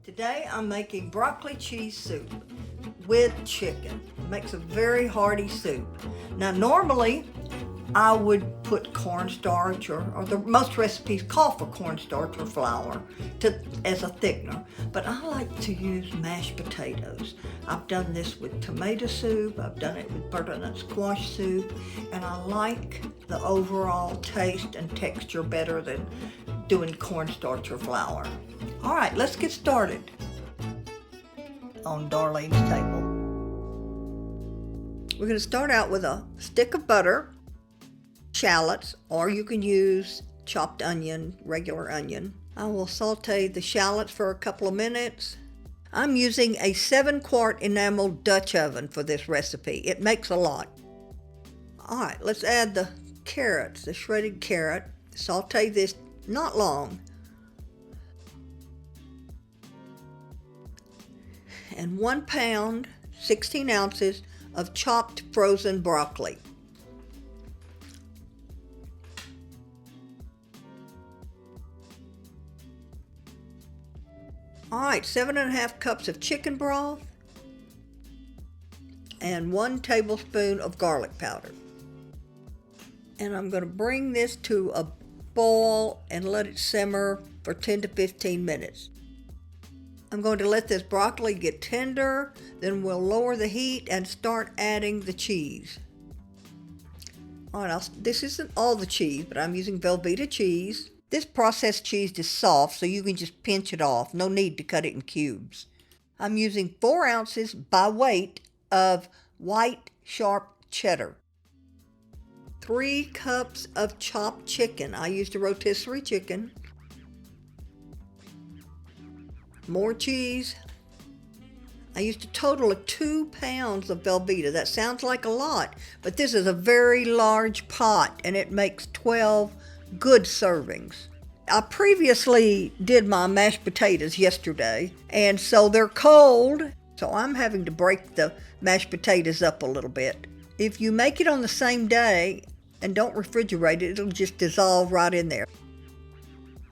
Today I'm making broccoli cheese soup with chicken. It makes a very hearty soup. Now normally I would put cornstarch or most recipes call for cornstarch or flour as a thickener, but I like to use mashed potatoes. I've done this with tomato soup, I've done it with butternut squash soup, and I like the overall taste and texture better than doing cornstarch or flour. All right, let's get started on Darlene's table. We're going to start out with a stick of butter, shallots, or you can use chopped onion, regular onion. I will saute the shallots for a couple of minutes. I'm using a 7-quart enamel Dutch oven for this recipe. It makes a lot. All right, let's add the carrots, the shredded carrot. Saute this not long. And 1 pound, 16 ounces of chopped frozen broccoli. All right, 7.5 cups of chicken broth and 1 tablespoon of garlic powder. And I'm going to bring this to a boil and let it simmer for 10 to 15 minutes. I'm going to let this broccoli get tender, then we'll lower the heat and start adding the cheese. All right, this isn't all the cheese, but I'm using Velveeta cheese. This processed cheese is soft, so you can just pinch it off. No need to cut it in cubes. I'm using 4 ounces by weight of white sharp cheddar. 3 cups of chopped chicken. I used a rotisserie chicken. More cheese. I used a total of 2 pounds of Velveeta. That sounds like a lot, but this is a very large pot and it makes 12 good servings. I previously did my mashed potatoes yesterday, and so they're cold, so I'm having to break the mashed potatoes up a little bit. If you make it on the same day and don't refrigerate it, it'll just dissolve right in there.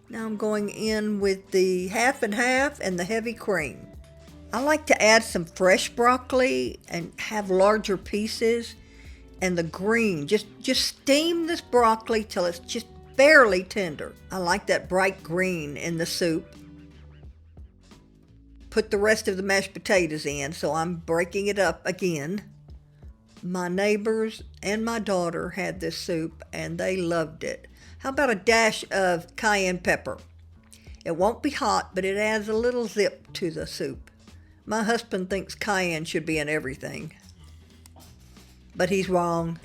Now I'm going in with the half and half and the heavy cream. I like to add some fresh broccoli and have larger pieces, and the green. Just steam this broccoli till it's just barely tender. I like that bright green in the soup. Put the rest of the mashed potatoes in, so I'm breaking it up again. My neighbors and my daughter had this soup and they loved it. How about a dash of cayenne pepper? It won't be hot, but it adds a little zip to the soup. My husband thinks cayenne should be in everything, but he's wrong.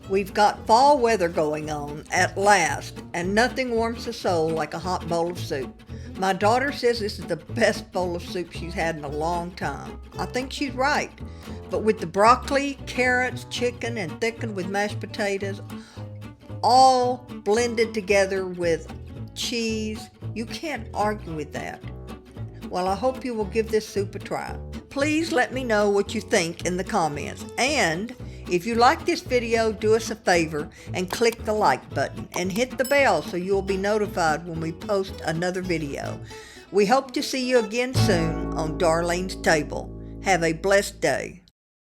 We've got fall weather going on at last, and nothing warms the soul like a hot bowl of soup. My daughter says this is the best bowl of soup she's had in a long time. I think she's right, but with the broccoli, carrots, chicken, and thickened with mashed potatoes, all blended together with cheese, you can't argue with that. Well, I hope you will give this soup a try. Please let me know what you think in the comments, and if you like this video, do us a favor and click the like button and hit the bell so you'll be notified when we post another video. We hope to see you again soon on Darlene's Table. Have a blessed day.